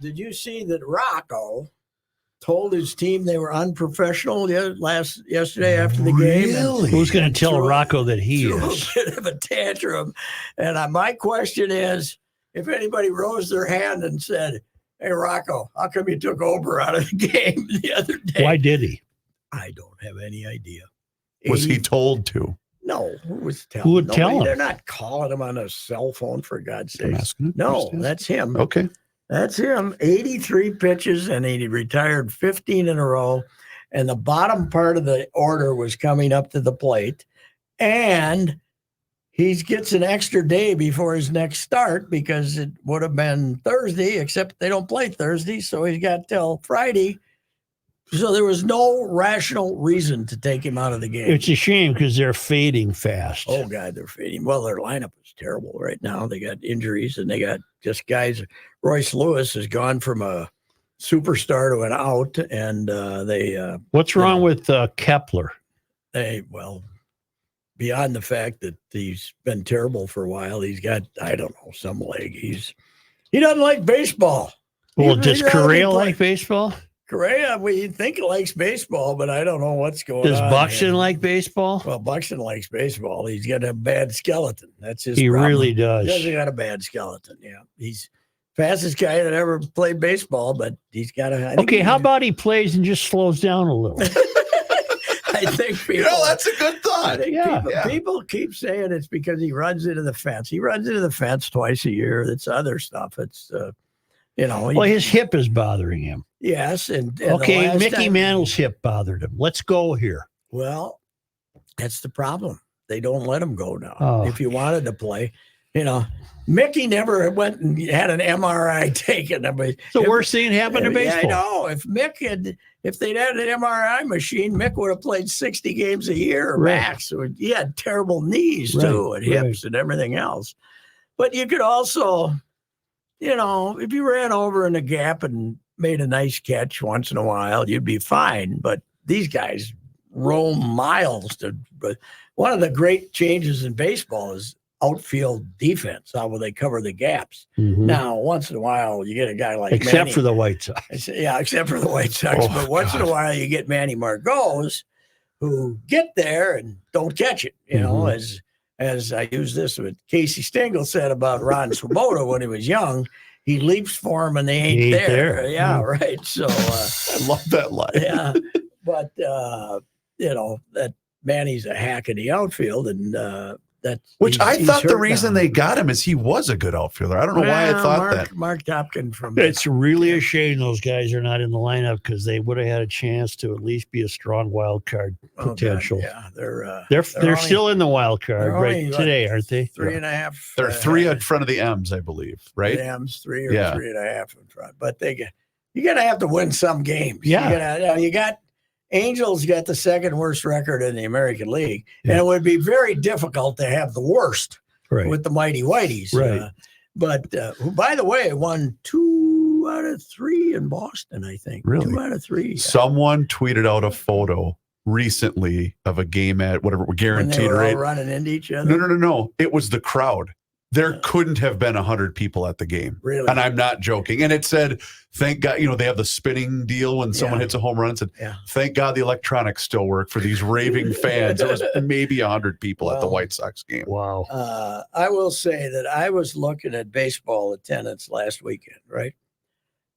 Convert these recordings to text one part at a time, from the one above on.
Did you see that Rocco told his team they were unprofessional yesterday after the game? Really? Who's going to tell Rocco that he is? A bit of a tantrum. And my question is, if anybody rose their hand and said, "Hey, Rocco, how come you took Ober out of the game the other day?" Why did he? I don't have any idea. Was he told to? No. Who would tell him? They're not calling him on a cell phone, for God's sake. asking. No, that's him. Okay. That's him. 83 pitches, and he retired 15 in a row. And the bottom part of the order was coming up to the plate. And he gets an extra day before his next start because it would have been Thursday, except they don't play Thursday. So he's got till Friday. So there was no rational reason to take him out of the game. It's a shame because they're fading fast. Oh, God, they're fading. Well, their lineup is terrible right now. They got injuries, and they got just guys. Royce Lewis has gone from a superstar to an out, and they. What's wrong with Kepler? Beyond the fact that he's been terrible for a while, he's got, I don't know, some leg. He doesn't like baseball. Well, does Correa like baseball? Correa, you think he likes baseball, but I don't know what's going on. Does Buxton like baseball? Well, Buxton likes baseball. He's got a bad skeleton. That's his He problem. really does. He hasn't got a bad skeleton, yeah. He's fastest guy that ever played baseball, but he's got a... Okay, how about he plays and just slows down a little? I think people... that's a good thought. People keep saying it's because he runs into the fence. He runs into the fence twice a year. It's other stuff. It's, Well, his hip is bothering him. Yes. And okay, Mickey Mantle's hip bothered him. Let's go here. Well, that's the problem. They don't let him go now. Oh. If you wanted to play, Mickey never went and had an MRI taken. It's the worst thing that happened to baseball. I know. If they'd had an MRI machine, Mick would have played 60 games a year max. He had terrible knees too, and hips and everything else. But you could also, if you ran over in the gap and made a nice catch once in a while, you'd be fine. But these guys roam miles. But one of the great changes in baseball is outfield defense. How will they cover the gaps? Mm-hmm. Now, once in a while, you get a guy like Except for the White Sox. Yeah, except for the White Sox. But once in a while, you get Manny Margot's who get there and don't catch it. As I use this, what Casey Stengel said about Ron Swoboda when he was young. He leaps for him and they ain't there. Yeah, right. So I love that line. Yeah, but that Manny's a hack in the outfield, and which I thought the reason they got him is he was a good outfielder. I don't know why I thought that. Mark Topkin from. It's really a shame those guys are not in the lineup because they would have had a chance to at least be a strong wild card potential. God, yeah, they're still in the wild card right today, aren't they? 3.5. They're 3 in front of the M's, I believe, right? The M's 3 or 3.5 in front, but you got to have to win some games. Yeah, you got. Angels got the second worst record in the American League, and it would be very difficult to have the worst with the Mighty Whiteys. Right. But who, by the way, won 2 out of 3 in Boston, I think. Really? 2 out of 3. Someone tweeted out a photo recently of a game at whatever, guaranteed, when they were right? all running into each other. No. It was the crowd. There couldn't have been 100 people at the game. Really? And I'm not joking. And it said, thank God, they have the spinning deal when someone hits a home run. It said, thank God the electronics still work for these raving fans. It was maybe 100 people at the White Sox game. Wow. I will say that I was looking at baseball attendance last weekend, right?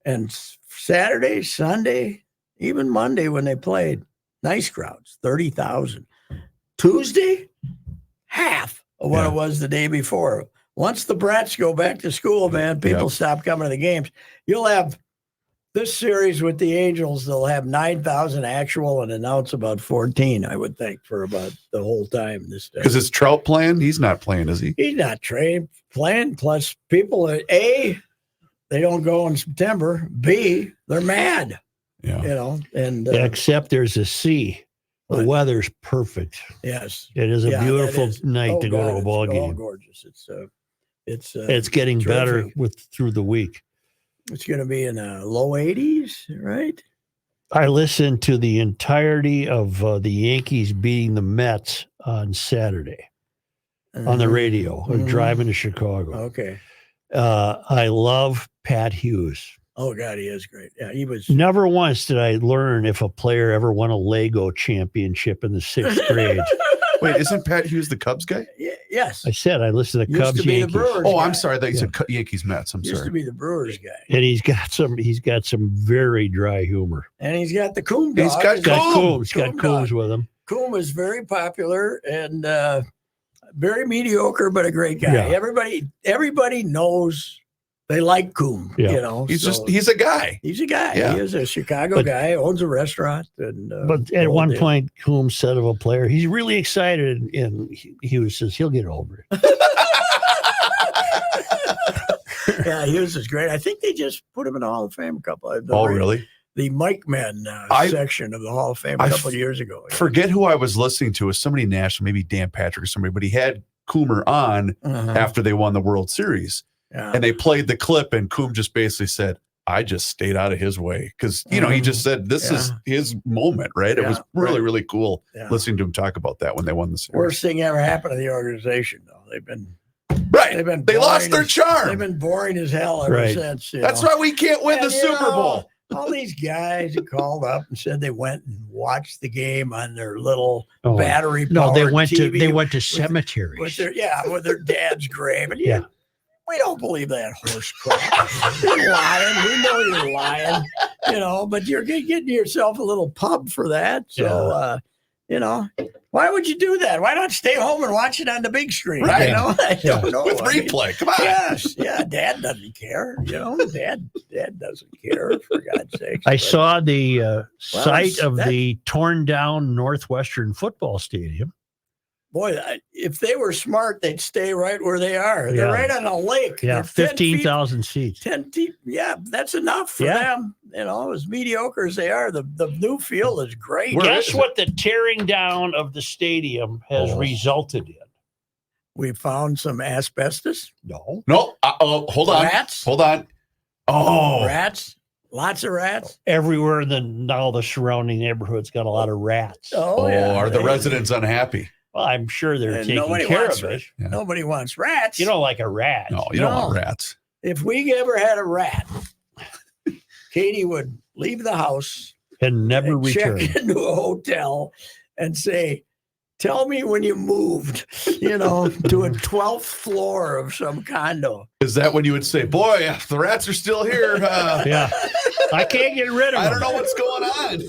And Saturday, Sunday, even Monday when they played, nice crowds, 30,000. Tuesday, half of what it was the day before. Once the brats go back to school, man, people stop coming to the games. You'll have this series with the Angels, they'll have 9,000 actual and announce about 14, I would think, for about the whole time this day. Because is Trout playing? He's not playing, is he? He's not playing. Plus, people, A, they don't go in September. B, they're mad. Yeah. Except there's a C. The weather's perfect. Yes. It is a beautiful night to go to a ball game. It's gorgeous. It's getting terrific. better through the week. It's going to be in the low 80s, right? I listened to the entirety of the Yankees beating the Mets on Saturday on the radio, driving to Chicago. Okay. I love Pat Hughes. Oh, God, he is great. Yeah, he was. Never once did I learn if a player ever won a Lego championship in the 6th grade. Wait, isn't Pat Hughes the Cubs guy? Yes. I said I listened to Used Cubs to be the Yankees. Brewers Oh, guy. I'm sorry. I thought you said Yankees Mets. I'm Used sorry. to be the Brewers guy. And he's got some very dry humor. And he's got the Coom dog. He's got Coom. He's got Coom Coombs dog. with him. Coom is very popular and very mediocre, but a great guy. Yeah. Everybody knows they like Coom. Yeah. You know, He's so he's a guy. he's a guy. Yeah. He is a Chicago guy, owns a restaurant. And But the at whole one deal. point, Coombs said of a player, he's really excited, and he says he'll get over it. Yeah, Hughes is great. I think they just put him in the Hall of Fame a couple of Really? The Mike Men section of the Hall of Fame a couple of years ago. Yeah. Forget who I was listening to. It was somebody national, maybe Dan Patrick or somebody, but he had Coomer on after they won the World Series. Yeah. And they played the clip, and Coom just basically said, I just stayed out of his way. Because, he just said this is his moment, right? It was really, really cool listening to him talk about that when they won the series. Worst thing ever happened to the organization, though. They lost their charm. They've been boring as hell ever since. That's why we can't win the Super Bowl. All these guys that called up and said they went and watched the game on their little battery. No, they went TV to cemeteries. with their dad's grave. And we don't believe that horse crap. You're lying. We know you're lying. But you're getting yourself a little pub for that. So, why would you do that? Why not stay home and watch it on the big screen? Right. I don't know. With replay. Come on. Yes. Yeah. Dad doesn't care. Dad doesn't care, for God's sake. I saw the site of the torn down Northwestern football stadium. Boy, if they were smart, they'd stay right where they are. They're right on a lake. Yeah, They're 10 15,000 seats. 10 feet. Yeah, that's enough for them. As mediocre as they are, the new field is great. Guess what the tearing down of the stadium has resulted in? We found some asbestos. No. Hold on. Rats. Hold on. Oh, rats. Lots of rats. Everywhere now the surrounding neighborhood's got a lot of rats. Are the residents unhappy? Well, I'm sure they're taking care of it. Yeah. Nobody wants rats. You don't like a rat. No, you don't want rats. If we ever had a rat, Katie would leave the house and never return. Check into a hotel and say, tell me when you moved, to a 12th floor of some condo. Is that when you would say, boy, if the rats are still here? Yeah. I can't get rid of them. I don't know what's going on.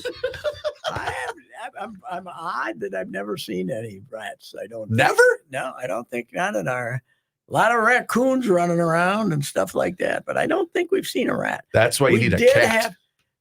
I'm odd that I've never seen any rats. Never? No, I don't think not in a lot of raccoons running around and stuff like that, but I don't think we've seen a rat. That's why you need a cat.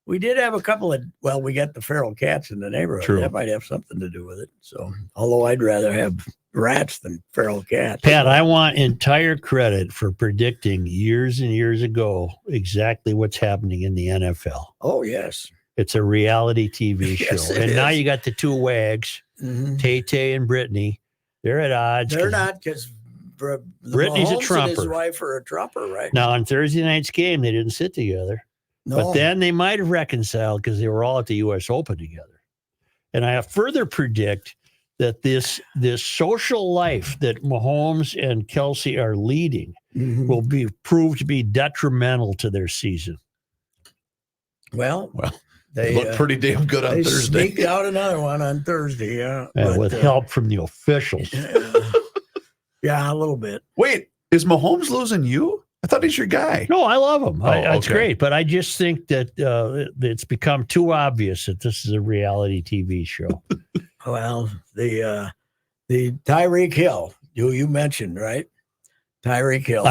We did have a couple of, we got the feral cats in the neighborhood. True. That might have something to do with it. So, although I'd rather have rats than feral cats. Pat, I want entire credit for predicting years and years ago exactly what's happening in the NFL. Oh, yes. It's a reality TV show. Yes, and now you got the two wags, Tay and Brittany. They're at odds. They're not, because Brittany's a trumper. And his wife are a trumper, right? Now, on Thursday night's game, they didn't sit together. No. But then they might have reconciled because they were all at the U.S. Open together. And I further predict that this social life that Mahomes and Kelsey are leading will be proved to be detrimental to their season. Well, they look pretty damn good on Thursday. They sneaked out another one on Thursday, with help from the officials. Yeah, a little bit. Wait, is Mahomes losing you? I thought he's your guy. No, I love him. It's okay. great. But I just think that it's become too obvious that this is a reality TV show. Well, the Tyreek Hill, who you mentioned, right? Tyreek Hill.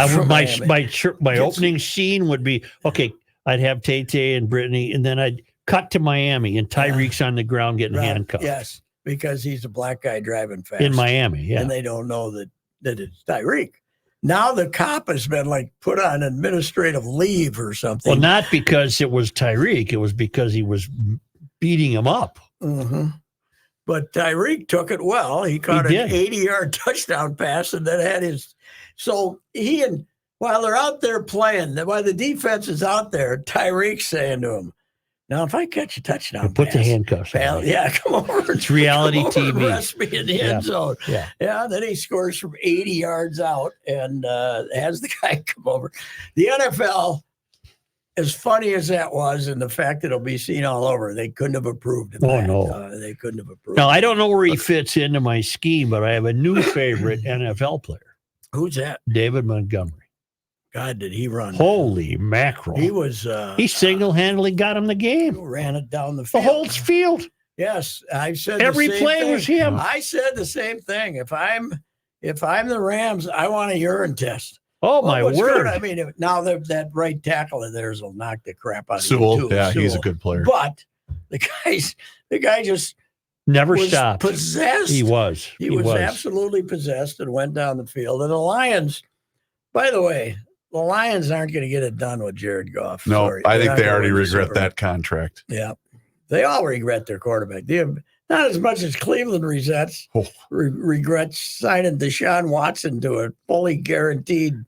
My opening scene would be, okay, I'd have Tay and Brittany, and then I'd cut to Miami, and Tyreek's on the ground getting handcuffed. Yes, because he's a black guy driving fast. In Miami, yeah. And they don't know that it's Tyreek. Now the cop has been put on administrative leave or something. Well, not because it was Tyreek. It was because he was beating him up. Mm-hmm. But Tyreek took it well. He caught an 80-yard touchdown pass and then had his. So while they're out there playing, while the defense is out there, Tyreek's saying to him, now, if I catch a touchdown put the handcuffs on. Yeah, come over. It's reality TV. Rest me in the end zone. Yeah. Then he scores from 80 yards out and has the guy come over. The NFL as funny as that was, and the fact that it'll be seen all over, they couldn't have approved of that. No. They couldn't have approved. Now, I don't know where he fits into my scheme, but I have a new favorite NFL player. Who's that? David Montgomery. God, did he run? Holy mackerel. He was. He single-handedly got him the game. Ran it down the field. The whole field. Yes, I said every the same play thing. was him. I said the same thing. If I'm the Rams, I want a urine test. Oh, my word. Good. I mean, now that right tackle of theirs will knock the crap out of Sewell. you too. Yeah, Sewell. he's a good player. But the guy just never was stopped. Possessed. He was absolutely possessed and went down the field. And the Lions, by the way, the Lions aren't going to get it done with Jared Goff. No, Sorry. I think they already win the regret Super Bowl. that contract. Yeah. They all regret their quarterback. Not as much as Cleveland regrets signing Deshaun Watson to a fully guaranteed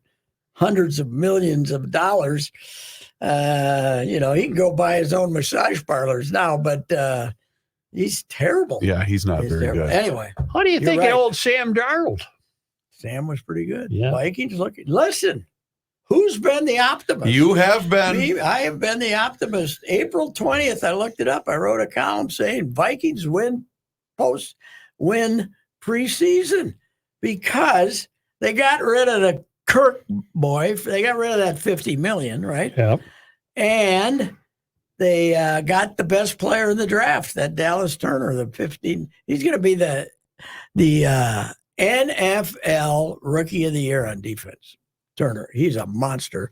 hundreds of millions of dollars. He can go buy his own massage parlors now, but he's terrible. Yeah, he's not very terrible. good. Anyway, how do you think right. of old Sam Darnold? Sam was pretty good. Yeah. Vikings looking. Listen, who's been the optimist? You have been. I have been the optimist. April 20th, I looked it up. I wrote a column saying Vikings win preseason because they got rid of the Kirk boy. They got rid of that $50 million, right? Yeah. And they got the best player in the draft, that Dallas Turner, the 15. He's going to be the NFL Rookie of the Year on defense. Turner, he's a monster.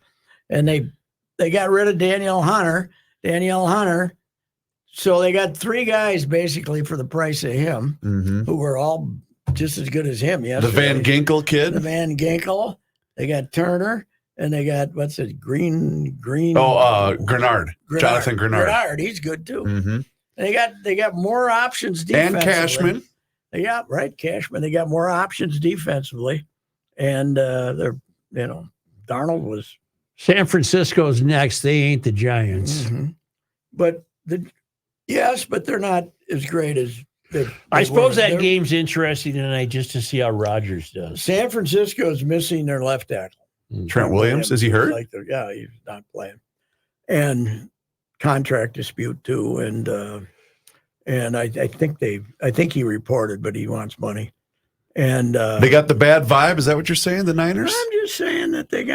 And they got rid of Danielle Hunter. So they got three guys basically for the price of him, who were all just as good as him. Yes, the Van Ginkel kid. The Van Ginkel. They got Turner, and they got Green. Oh, Grenard. Jonathan Grenard. He's good too. Mm-hmm. They got more options defensively. And Cashman. Cashman. They got more options defensively, and Darnold was. San Francisco's next. They ain't the Giants, but they're not as great as. I suppose that game's interesting tonight just to see how Rodgers does. San Francisco's missing their left tackle. Trent Williams, is he hurt? He's not playing. And contract dispute too. And I think he reported, but he wants money. And they got the bad vibe. Is that what you're saying? The Niners? I'm just saying that they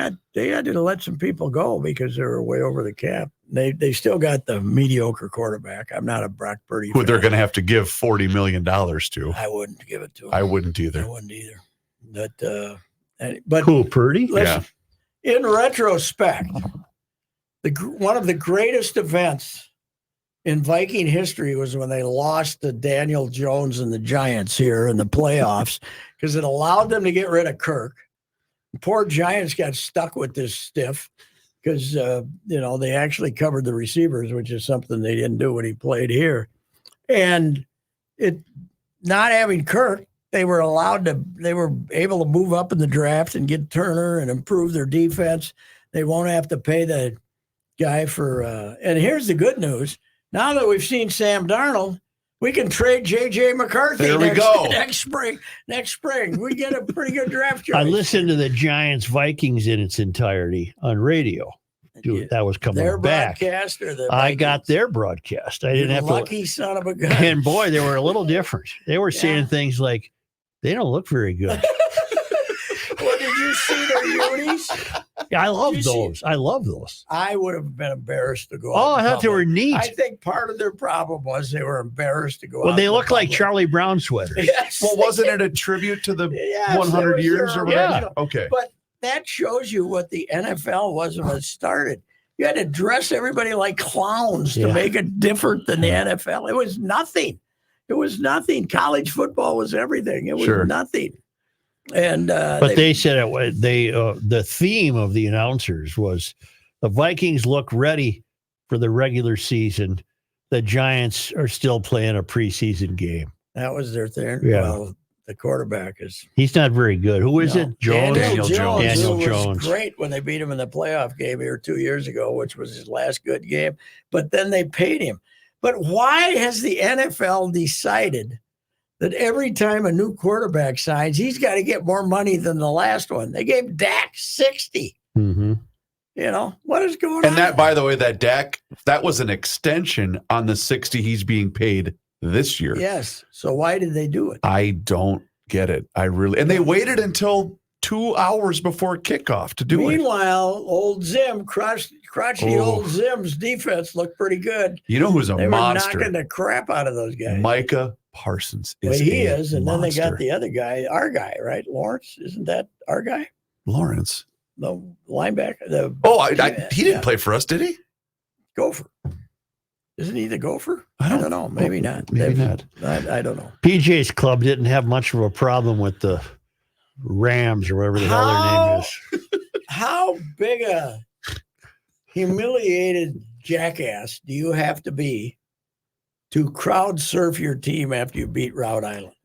had to let some people go because they were way over the cap. They still got the mediocre quarterback. I'm not a Brock Purdy who fan. They're going to have to give $40 million to. I wouldn't give it to him. I wouldn't either. But who, Purdy? Listen, in retrospect, one of the greatest events in Viking history was when they lost to Daniel Jones and the Giants here in the playoffs because it allowed them to get rid of Kirk. Poor Giants got stuck with this stiff because, they actually covered the receivers, which is something they didn't do when he played here. And not having Kirk, they were able to move up in the draft and get Turner and improve their defense. They won't have to pay the guy for, and here's the good news. Now that we've seen Sam Darnold, we can trade J.J. McCarthy. There we go. Next spring, we get a pretty good draft choice. I listened to the Giants Vikings in its entirety on radio. Dude, that was coming their back. Broadcast or the I got their broadcast. I didn't have lucky son of a gun. And boy, they were a little different. They were saying things like, "They don't look very good." Well, did you see their unis? I love those. I love those. I would have been embarrassed to go. Oh, I thought they were neat. I think part of their problem was they were embarrassed to go out. Well, they look like Charlie Brown sweaters. Yes. Well, wasn't it a tribute to the 100 years or whatever? Yeah. Okay. But that shows you what the NFL was when it started. You had to dress everybody like clowns to make it different than the NFL. It was nothing. College football was everything. It was nothing. And but they said the theme of the announcers was the Vikings look ready for the regular season. The Giants are still playing a preseason game. That was their thing. Yeah. Well, the quarterback he's not very good. Who is it? Jones. Daniel Jones. Was great when they beat him in the playoff game here 2 years ago, which was his last good game. But then they paid him. But why has the NFL decided that every time a new quarterback signs, he's got to get more money than the last one? They gave Dak 60. Mm-hmm. what is going on? And that, by the way, that Dak, that was an extension on the 60 he's being paid this year. Yes. So why did they do it? I don't get it. And they waited until 2 hours before kickoff to do it. Meanwhile, old Zim, crotchety old Zim's defense looked pretty good. You know who's a they monster? They were knocking the crap out of those guys. Micah Parsons is he is. And monster. then they got the other guy, our guy, right? Lawrence, isn't that our guy? Lawrence. The linebacker. He didn't play for us, did he? Gopher. Isn't he the Gopher? I don't know. Maybe not. Maybe not. I don't know. PJ's club didn't have much of a problem with the Rams or whatever the hell their name is. How big a humiliated jackass do you have to be to crowd surf your team after you beat Rhode Island?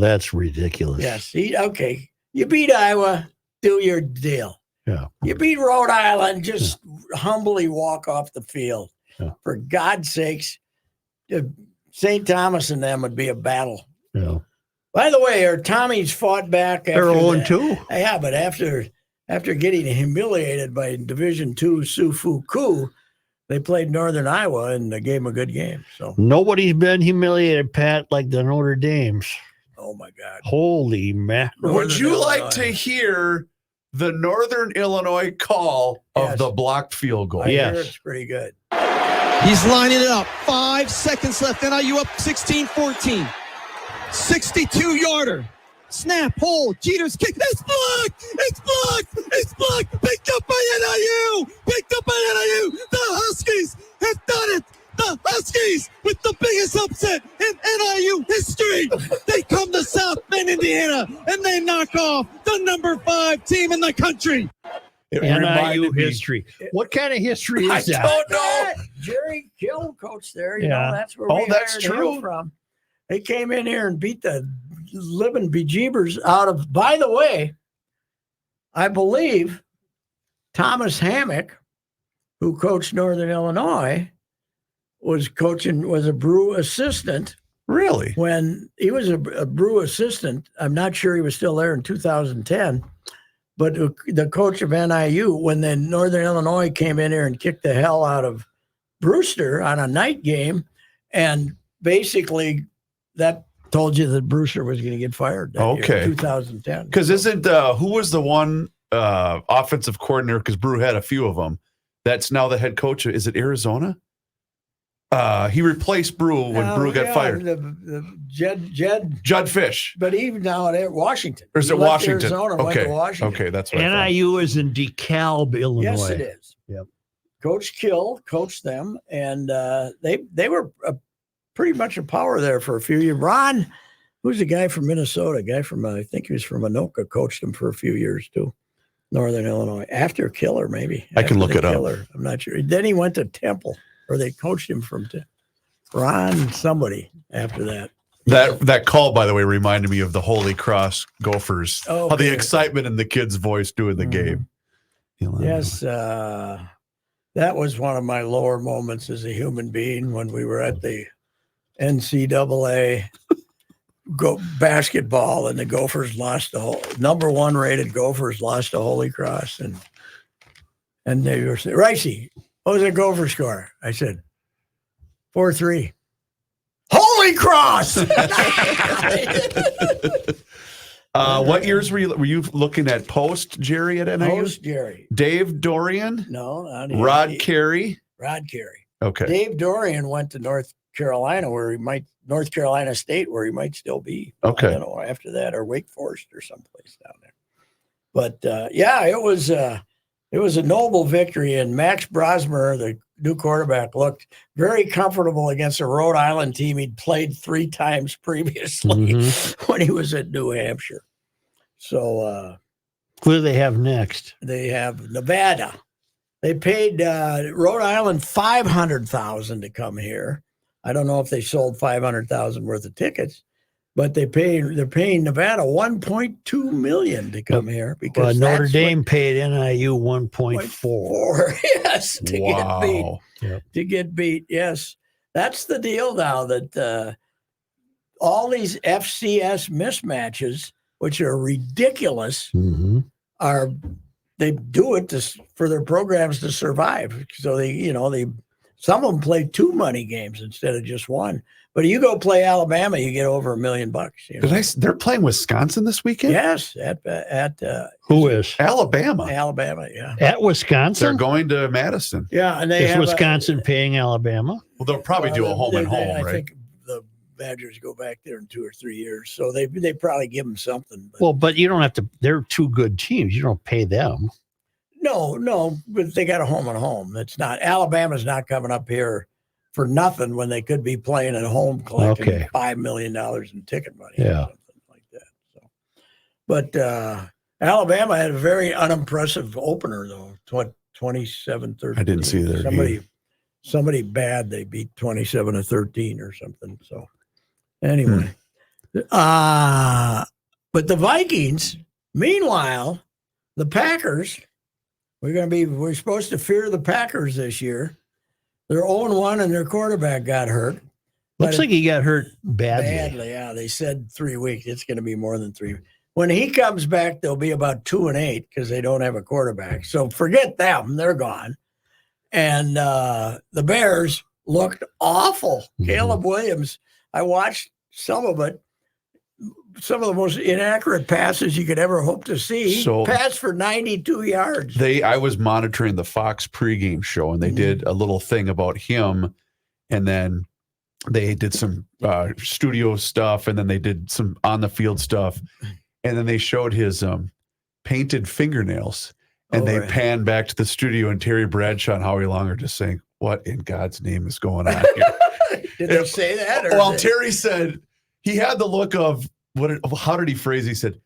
That's ridiculous. Yes. Okay. You beat Iowa, do your deal. Yeah. You beat Rhode Island, just humbly walk off the field. Yeah. For God's sakes, St. Thomas and them would be a battle. Yeah. By the way, our Tommies fought back. They're 0-2. Yeah, but after getting humiliated by Division II Sioux Fu Coup, they played Northern Iowa and they gave them a good game. So nobody's been humiliated, Pat, like the Notre Dames. Oh my God! Holy mackerel! Would you like to hear the Northern Illinois call of the blocked field goal? I hear it's pretty good. He's lining it up. 5 seconds left. NIU up 16-14. 62-yarder. Snap, hold, Jeter's kick. It's blocked! It's blocked! It's blocked! Picked up by NIU! Picked up by NIU! The Huskies have done it! The Huskies with the biggest upset in NIU history! They come to South Bend, Indiana, and they knock off the number 5 team in the country. NIU history. What kind of history is that? I don't know. Jerry Kill coach there. You know, that's where we that's hired true. him from. They came in here and beat the living bejeebers out of, by the way, I believe Thomas Hammock, who coached Northern Illinois, was a Brew assistant. Really? When he was a Brew assistant, I'm not sure he was still there in 2010. But the coach of NIU, when the Northern Illinois came in here and kicked the hell out of Brewster on a night game, and basically that told you that Brewster was going to get fired. That year, 2010. Because who was the one offensive coordinator? Because Brew had a few of them. That's now the head coach. Is it Arizona? He replaced Brew when Brew got fired. Judd Fish. But even now at Washington. Or is it Washington? Arizona, went to Washington. Okay, that's what NIU is in DeKalb, Illinois. Yes, it is. Yep. Coach Kill coached them, and they were pretty much a power there for a few years. Ron, who's a guy from Minnesota, I think he was from Anoka, coached them for a few years too. Northern Illinois. After Killer, maybe. I can look it up. I'm not sure. Then he went to Temple. Or they coached him from Ron somebody after that. That call, by the way, reminded me of the Holy Cross Gophers. Oh, how the excitement in the kid's voice doing the game. Yes, that was one of my lower moments as a human being when we were at the NCAA basketball and the Gophers lost number 1 rated Gophers lost to Holy Cross and they were saying, Ricey, what was the Gopher score? I said, 4-3. Holy Cross! What years were you looking at post Jerry at NIU? Post Jerry. Dave Dorian? No. Rod Carey? Rod Carey. Okay. Dave Dorian went to North Carolina North Carolina State where he might still be. Okay. I don't know, after that, or Wake Forest or someplace down there. But it was a noble victory, and Max Brosmer, the new quarterback, looked very comfortable against a Rhode Island team he'd played 3 times previously when he was at New Hampshire. So who do they have next? They have Nevada. They paid Rhode Island $500,000 to come here. I don't know if they sold $500,000 worth of tickets. But they're paying Nevada $1.2 million to come here because Notre Dame paid NIU 1.4. Yes, to get beat. Yep. To get beat, yes. That's the deal now that all these FCS mismatches, which are ridiculous, they do it for their programs to survive. So some of them play 2 money games instead of just one. But you go play Alabama, you get over $1 million. They're playing Wisconsin this weekend? Yes, at Who is? Alabama. Alabama, yeah. At Wisconsin? They're going to Madison. Yeah, and they Is Wisconsin paying Alabama? Well, they'll probably do a home and home, right? I think the Badgers go back there in 2 or 3 years, so they probably give them something. But you don't have to. They're 2 good teams. You don't pay them. No, but they got a home and home. It's not Alabama's not coming up here for nothing when they could be playing at home collecting $5 million in ticket money or something like that. So, but Alabama had a very unimpressive opener though, 27-13. I didn't see their somebody bad. They beat 27-13 or something. So anyway, but the Vikings, meanwhile, the Packers, we're supposed to fear the Packers this year. They're 0-1 and their quarterback got hurt. Looks like he got hurt badly. Badly, yeah. They said 3 weeks. It's going to be more than 3. When he comes back, they'll be about 2-8 because they don't have a quarterback. So forget them. They're gone. And the Bears looked awful. Mm-hmm. Caleb Williams, I watched some of it. Some of the most inaccurate passes you could ever hope to see. So passed for 92 yards. I was monitoring the Fox pregame show, and they did a little thing about him, and then they did some studio stuff, and then they did some on-the-field stuff, and then they showed his painted fingernails, and they panned back to the studio, and Terry Bradshaw and Howie Long are just saying, what in God's name is going on here? Did they say that? Well, Terry said he had the look of, how did he phrase it? He said,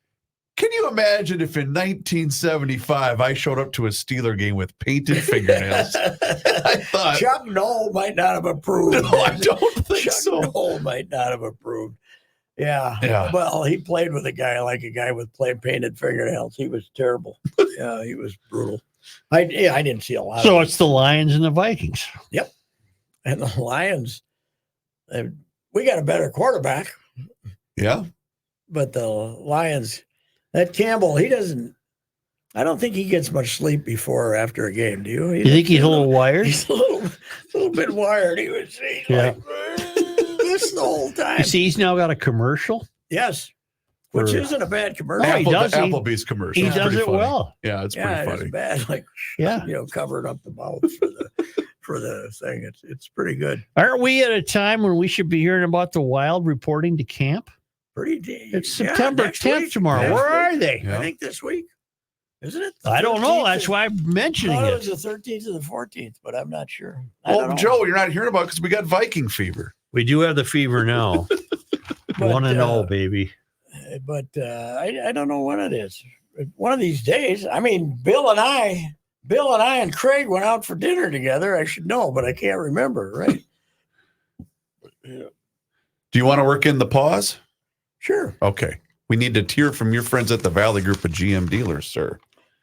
can you imagine if in 1975 I showed up to a Steeler game with painted fingernails? I thought Chuck Noll might not have approved. No, I don't think so. Chuck Noll might not have approved. Yeah. Well, he played with a guy with painted fingernails. He was terrible. Yeah, he was brutal. I didn't see a lot. So it's the Lions and the Vikings. Yep. And the Lions, we got a better quarterback. Yeah. But the Lions, that Campbell, I don't think he gets much sleep before or after a game. Do you? You think he's a little wired? He's a little bit wired. He's like this the whole time. You see, he's now got a commercial. Yes. Which isn't a bad commercial. No, he does. Applebee's commercial. He does it funny. well. Yeah, it's pretty funny. It's bad. Like, covering up the mouth for the thing. It's pretty good. Aren't we at a time when we should be hearing about the Wild reporting to camp? It's September 10th tomorrow. Where are they? I think this week. Isn't it? I don't know. That's why I'm mentioning it. It was the 13th or the 14th, but I'm not sure. Well, Joe, you're not hearing about it because we got Viking fever. We do have the fever now. 1-0, baby. But I don't know when it is. One of these days. I mean, Bill and I and Craig went out for dinner together. I should know, but I can't remember. Right? Do you want to work in the pause? Sure. Okay. We need to hear from your friends at the Valley Group of GM dealers, sir.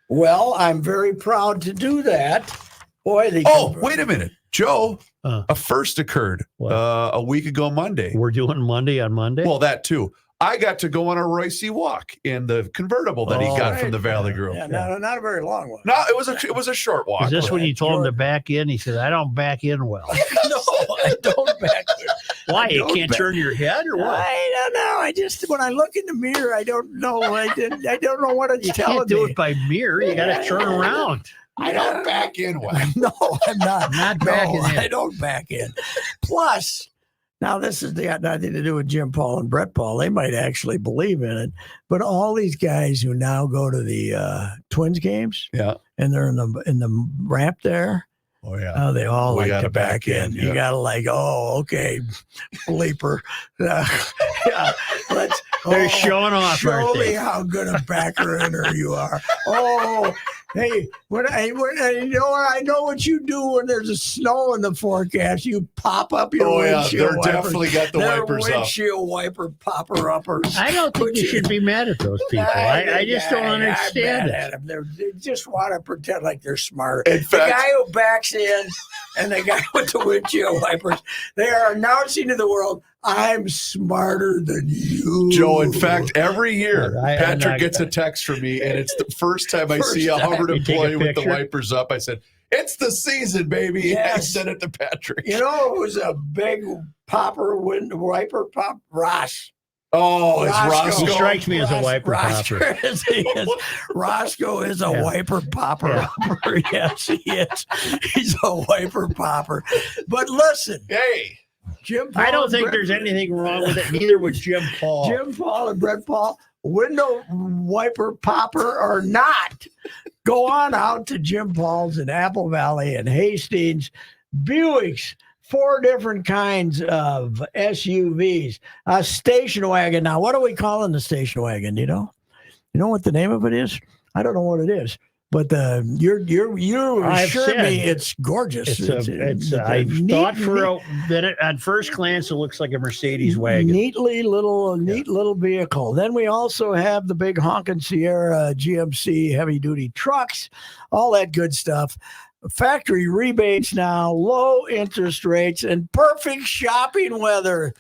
Well, I'm very proud to do that. Boy, wait a minute. Joe, a first occurred a week ago Monday. We're doing Monday on Monday? Well, that too. I got to go on a Reusse walk in the convertible that he got from the Valley Group. Yeah, not a very long one. No, it was a short walk. Is this when you told him to back in? He said, I don't back in well. No, I don't back in. Why? You can't turn your head or what? I don't know. When I look in the mirror, I don't know. I don't know what it's telling me. You can't do it by mirror. You got to turn around. I don't back in well. No, I'm not. Not backing in. I don't back in. Plus, now this has got nothing to do with Jim Paul and Brett Paul. They might actually believe in it. But all these guys who now go to the Twins games, and they're in the ramp there. Oh yeah. They all like to back in. You gotta okay, bleeper. They're showing off. Show me how good a backer-inner you are. Oh, hey, I know what you do when there's snow in the forecast. You pop up your windshield wipers. They're definitely got the wipers up. Windshield wiper popper-uppers. I don't think you should be mad at those people. I just don't understand it. They just want to pretend like they're smart. In fact, the guy who backs in and the guy with the windshield wipers, they are announcing to the world, I'm smarter than you. Joe, in fact, every year, Patrick gets a text from me, and it's the first time I see a Harvard You take a employee with the picture? wipers up. I said, "It's the season, baby." Yes. I said it to Patrick. You know, it was a big wiper pop. Ross. Oh, it's Roscoe. Roscoe. He strikes me as a wiper Roscoe popper. Roscoe is a Yeah. wiper popper. Yeah. Yes, he is. He's a wiper popper. But listen, Hey, Jim Paul I don't and think Brett- there's anything wrong with it. Neither was Jim Paul. Jim Paul and Brett Paul, window wiper popper or not, go on out to Jim Paul's in Apple Valley and Hastings, Buicks, 4 different kinds of SUVs, a station wagon. Now, what are we calling the station wagon? You know what the name of it is? I don't know what it is, but you I've assured said me it's gorgeous. I neat- thought for neat- a minute, at first glance, it looks like a Mercedes wagon. neat little vehicle. Then we also have the big honking Sierra GMC heavy duty trucks, all that good stuff. Factory rebates now, low interest rates, and perfect shopping weather.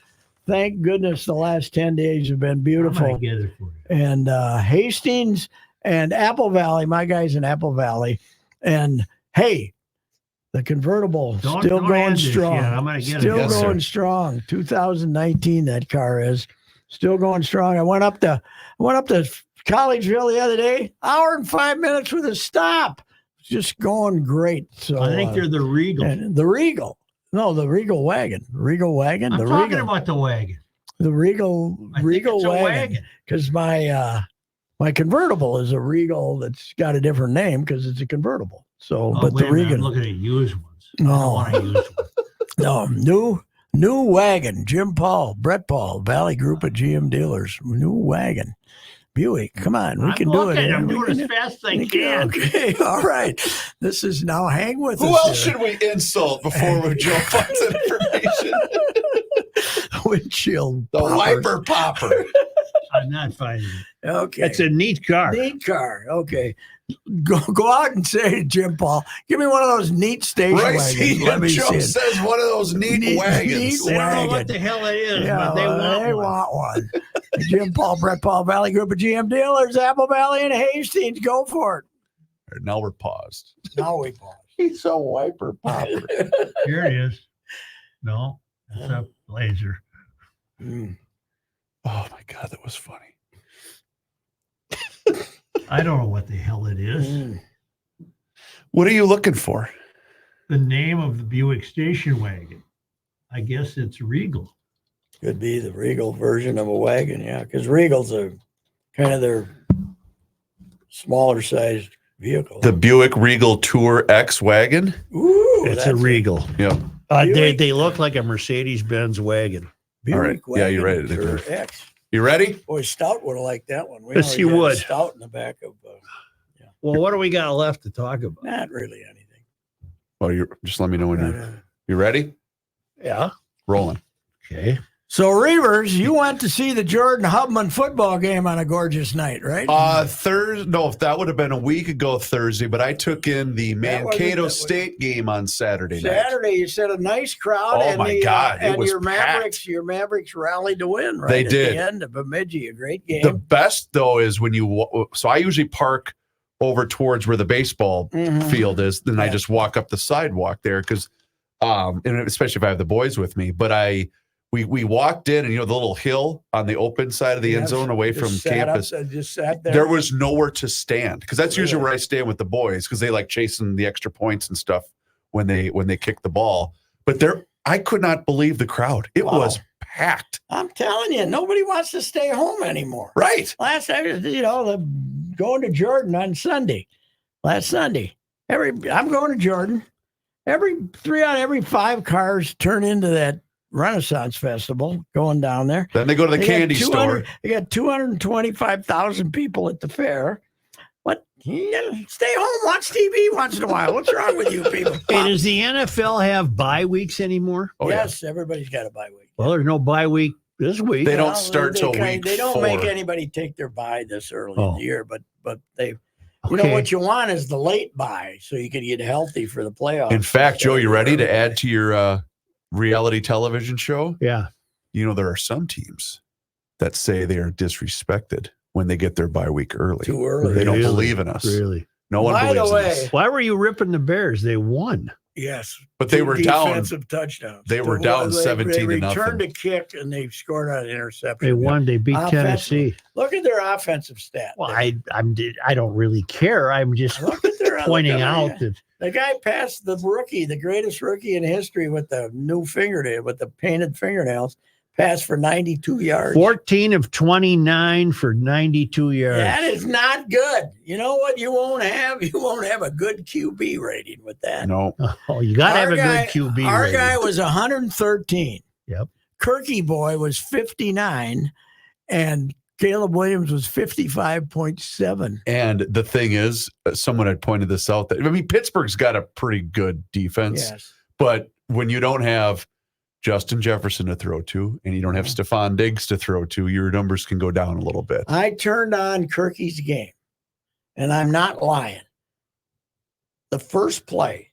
Thank goodness the last 10 days have been I'm beautiful. gonna get it for you. And Hastings and Apple Valley, my guys in Apple Valley. And hey, the convertible still Don't going end this strong. yet. I'm gonna get it. Still Yes, going sir. strong. 2019, that car is still going strong. I went up to Collegeville the other day, hour and 5 minutes with a stop. Just going great. So I think they're the Regal. and the Regal. No, the Regal wagon. Regal wagon. I'm the talking Regal. about the wagon. The Regal I think Regal it's a wagon. Because my convertible is a Regal that's got a different name because it's a convertible. So, Oh, but wait the a minute, I'm Regal. looking at used ones. I No. don't want to use one. No, new wagon. Jim Paul, Brett Paul, Valley Group of GM dealers. New wagon. Buick. Come on, we I'm can do it. looking, here. I'm We doing can as do- fast as I we can. Okay, all right. This is now hang with who us. else should we insult before we jump on some information? Windshield. The popper. wiper popper. I'm not finding it. Okay. It's a neat car. neat car. Okay. Go out and say to Jim Paul, give me one of those neat station Bryce wagons. Let me see Joe it. says one of those neat wagons. neat They don't know wagon. what the hell it is, Yeah, but they want one. want one. Jim Paul, Brett Paul, Valley Group of GM dealers, Apple Valley and Hastings. Go for it. Now we're paused. Now we pause. He's a wiper popper. Here it is. No, it's a Blazer. Mm. Oh my God, that was funny. I don't know what the hell it is. Mm. What are you looking for? The name of the Buick station wagon. I guess it's Regal. Could be the Regal version of a wagon, yeah, because Regals are kind of their smaller sized vehicle. The Buick Regal Tour X wagon. Ooh, It's a that's Regal. Yep. They look like a Mercedes-Benz wagon. Buick All right. Yeah, you're wagon right. Tour They're- X. You ready? Boy, Stout would have liked that one. We Yes, always he had would. Stout in the back of, Well, what do we got left to talk about? not really anything. Well, you just let me know when you ready. Yeah. Rolling. Okay. So, Reavers, you went to see the Jordan Hubman football game on a gorgeous night, right? Thursday. No, if that would have been a week ago Thursday, but I took in the That wasn't- Mankato that was- State game on Saturday night. Saturday, you said a nice crowd. Oh, and my God, it and was your packed. Mavericks rallied to win. Right They at did. the end of Bemidji, a great game. The best though is when so I usually park over towards where the baseball Mhm. field is, then I Yeah. just walk up the sidewalk there because and especially if I have the boys with me. But we walked in and the little hill on the open side of the end Yes, zone away just from sat campus. up, just sat there. There was nowhere to stand because that's usually Really? where I stand with the boys because they like chasing the extra points and stuff when they kick the ball. But I could not believe the crowd. It Wow. was packed. I'm telling you, nobody wants to stay home anymore. Right. Last time, going to Jordan on Sunday. Last Sunday, I'm going to Jordan. Every 3 out of every 5 cars turn into that Renaissance Festival going down there. Then they go to the They got candy store. 200 They got 225,000 people at the fair. What? Stay home, watch TV once in a while. What's wrong with you people? Hey, does the NFL have bye weeks anymore? Oh, yeah. Yes, everybody's got a bye week. Well, there's no bye week this week. They don't start till kinda- week They don't 4. make anybody take their bye this early in Oh. the year, but they. Okay. What you want is the late bye, so you can get healthy for the playoffs. In fact, Joe, you ready to Early. add to your reality television show? Yeah. There are some teams that say they are disrespected when they get their bye week early. Too early? They don't Really? believe in us. Really? No one By the believes in way- this. Why were you ripping the Bears? They won. Yes. But they were down. Defensive touchdowns. They were down 17 They to returned nothing. a kick and they scored on an interception. They won. They beat Offensively. Tennessee. Look at their offensive stat. Well, I don't really care. I'm just Look at their pointing out that the guy passed the rookie, the greatest rookie in history with the new fingernail, with the painted fingernails, passed for 92 yards. 14 of 29 for 92 yards. That is not good. You know what you won't have? You won't have a good QB rating with that. No. Oh, you got to have a Our good QB. Our rating. guy was 113. Yep. Kirky Boy was 59, and Caleb Williams was 55.7. And the thing is, someone had pointed this out that, I mean, Pittsburgh's got a pretty good defense, Yes. but when you don't have Justin Jefferson to throw to and you don't have Stephon Diggs to throw to, your numbers can go down a little bit. I turned on Kirky's game, and I'm not lying. The first play.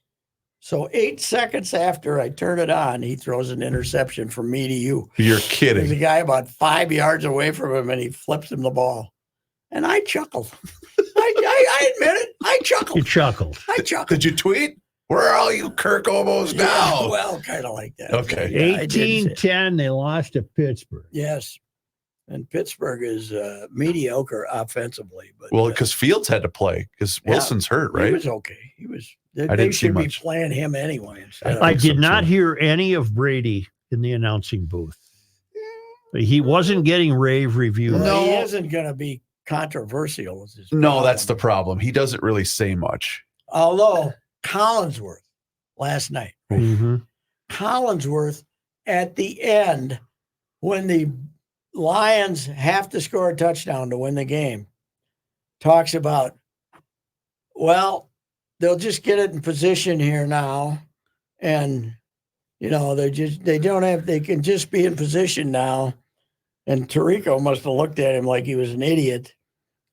So 8 seconds after I turn it on, he throws an interception from me to you. You're There's a kidding. guy about 5 yards away from him, and he flips him the ball. And I chuckled. I admit it. I You chuckled. chuckled. I chuckled. Did you tweet? Where are all you Kirk Obos Yeah, now? well, kind of like that. Okay. Yeah, I did say- 18-10, they lost to Pittsburgh. Yes. And Pittsburgh is mediocre offensively. But Well, because Fields had to play because Yeah. Wilson's hurt, he right? was okay. He was. They didn't see should be much. playing him anyway. Instead of, I think so, did not too. hear any of Brady in the announcing booth. He wasn't getting rave reviews. Well, he isn't going to be controversial. Is his No, that's the problem. problem. He doesn't really say much. Although Collinsworth last night, Mhm. Collinsworth at the end, when the Lions have to score a touchdown to win the game, talks about, well, they'll just get it in position here now. And, you know, they can just be in position now. And Tirico must have looked at him like he was an idiot.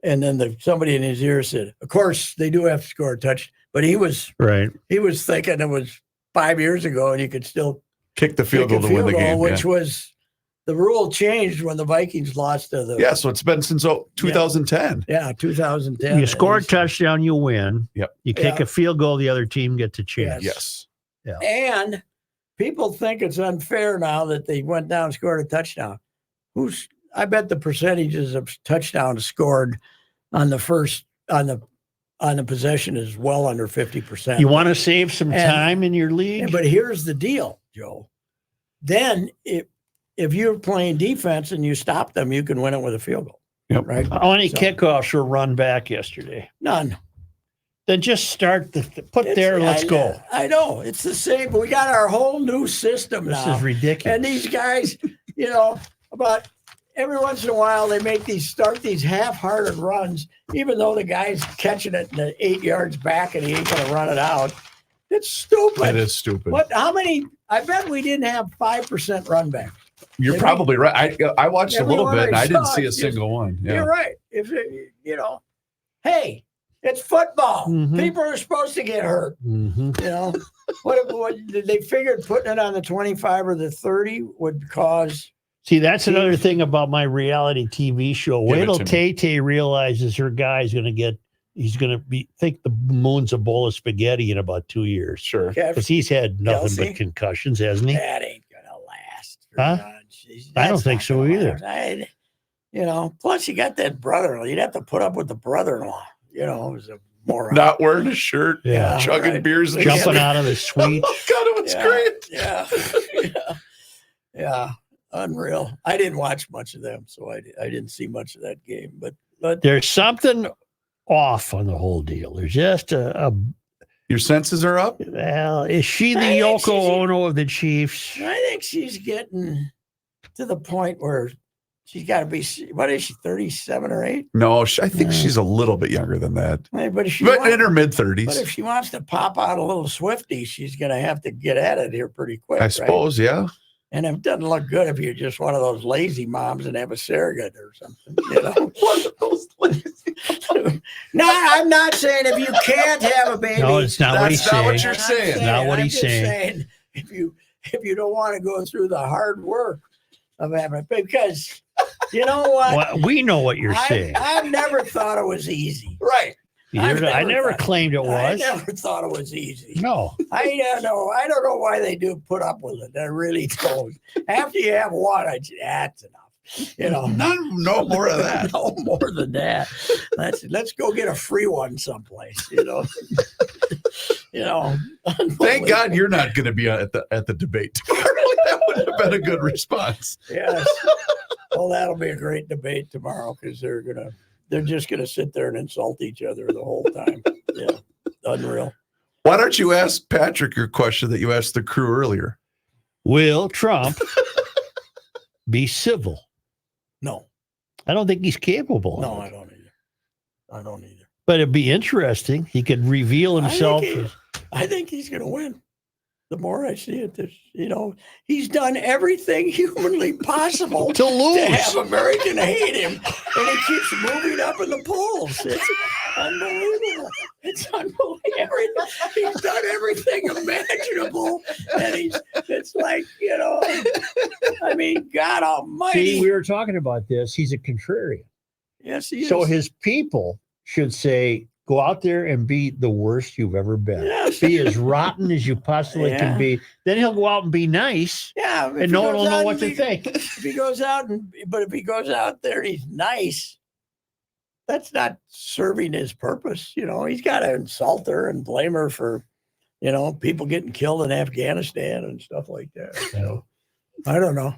And then somebody in his ear said, of course, they do have to score a touch. But he was Right. thinking it was 5 years ago and you could still Kick the field kick goal a to win the field goal, game. which Yeah. was the rule changed when the Vikings lost to the So it's been since 2010. 2010. You score a And- touchdown, you win. Yep. You kick Yeah. a field goal, the other team gets a chance. Yes. Yes. And people think it's unfair now that they went down and scored a touchdown. I bet the percentages of touchdowns scored on the possession is well under 50%. You want to save some And- time in your Yeah, league? but here's the deal, Joe. Then if you're playing defense and you stop them, you can win it with a field goal. Yep. Right? How many So- kickoffs were run back yesterday? None. Then just start put there. Let's go. I know it's the same, but we got our whole new system This now. is ridiculous. And these guys, you know, about every once in a while they start these half-hearted runs, even though the guy's catching it 8 yards back and he ain't going to run it out. It's stupid. That is stupid. How many? I bet we didn't have 5% run back. You're Every- probably right. I watched a little everyone bit and I I didn't saw see a just- single one. Yeah. You're right. Hey, it's football. Mhm. People are supposed to get hurt. Mhm. You know, what they figured putting it on the 25 or the 30 would cause. See, that's another thing about my reality TV show. Give Wait it till to me. Tay-Tay realizes her guy's going to think the moon's a bowl of spaghetti in about 2 years. Sure. Because he's had nothing Kelsey? but concussions, hasn't he? That ain't gonna last. Huh? I don't That's think not so gonna either. last. Plus you got that brother-in-law. You'd have to put up with the brother-in-law. Who's a moron. Not wearing a shirt, Yeah. chugging Right. beers and Jumping out of the suite. Oh, God, it was great. Yeah. Unreal. I didn't watch much of them, so I didn't see much of that game. But There's something off on the whole deal. There's just Your senses are up? well, is she the I think Yoko she's- Ono of the Chiefs? I think she's getting to the point where she's got to be. What is she? 37 or 8? No, I think she's a little bit younger than that. But if she But wants- in her mid But 30s, if she wants to pop out a little Swifty, she's going to have to get at it here pretty quick. I right? suppose, yeah. And it doesn't look good if you're just one of those lazy moms and have a surrogate or something. One of those lazy- No, I'm not saying if you can't have a baby. No, it's not what he's That's not what saying. you're I'm not saying. Not what I'm he's just saying. if you don't want to go through the hard work of having it, because you know what? Well, we know what you're saying. I've never thought it was easy. Right. I never claimed it I was. never thought it was easy. No. I don't know why they do put up with it. I really don't. After you have one, that's enough. No more of that. No more than that. Let's go get a free one someplace. Thank God you're not going to be at the debate tomorrow. That would have been a good response. Yes. Well, that'll be a great debate tomorrow because they're just gonna sit there and insult each other the whole time. Yeah, unreal. Why don't you ask Patrick your question that you asked the crew earlier? Will Trump be civil? No. I don't think he's capable. No, I don't either. But it'd be interesting. He could reveal himself. I think he's going to win. The more I see it, he's done everything humanly possible to lose. To have American hate him, and he keeps moving up in the polls. It's unbelievable. It's unbelievable. He's done everything imaginable, and it's like, I mean, God Almighty. See, we were talking about this. He's a contrarian. Yes, he is. So his people should say, go out there and be the worst you've ever been. Yes. Be as rotten as you possibly can be. Then he'll go out and be nice. Yeah. And no one will know what to think. If he goes out there and he's nice, that's not serving his purpose. He's got to insult her and blame her for, people getting killed in Afghanistan and stuff like that. I don't know.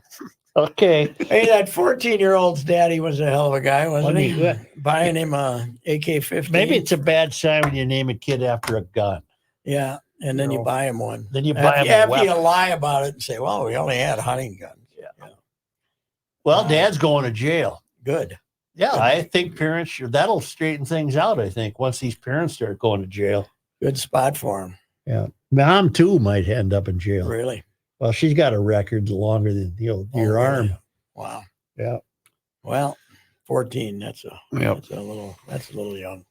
Okay. Hey, that 14-year-old's daddy was a hell of a guy, wasn't he? Buying him a AK-15. Maybe it's a bad sign when you name a kid after a gun. Yeah, and then you buy him one. Then you buy him a after weapon. you lie about it and say, well, we only had hunting guns. Yeah. Well, Dad's going to jail. Good. Yeah, I think that'll straighten things out, I think, once these parents start going to jail. Good spot for him. Yeah. Mom, too, might end up in jail. Really? Well, she's got a record longer than your arm. Wow. Yeah. Well, 14. That's a little young.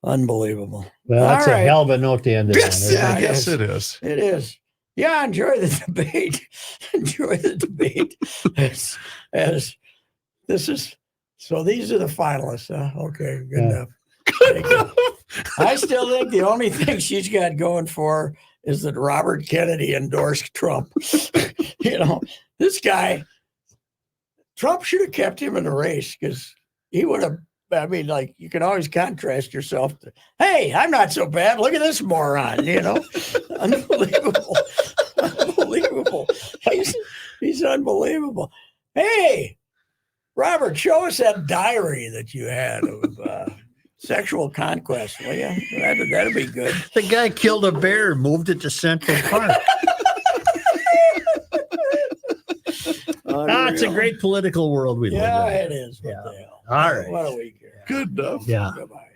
Unbelievable. Well, that's a hell of a note to end it on. Yes, it is. It is. Yeah, enjoy the debate. Enjoy the debate. As this is. So these are the finalists. Huh? Okay, good enough. Good enough. I still think the only thing she's got going for is that Robert Kennedy endorsed Trump. This guy, Trump should have kept him in the race because he would have. I mean, like, you can always contrast yourself to, hey, I'm not so bad. Look at this moron, Unbelievable. Unbelievable. He's unbelievable. Hey, Robert, show us that diary that you had of sexual conquest, will you? That'd be good. The guy killed a bear and moved it to Central Park. It's a great political world we live in. Yeah, it is. What the hell? All right. What a week here. Good enough. Yeah. Goodbye.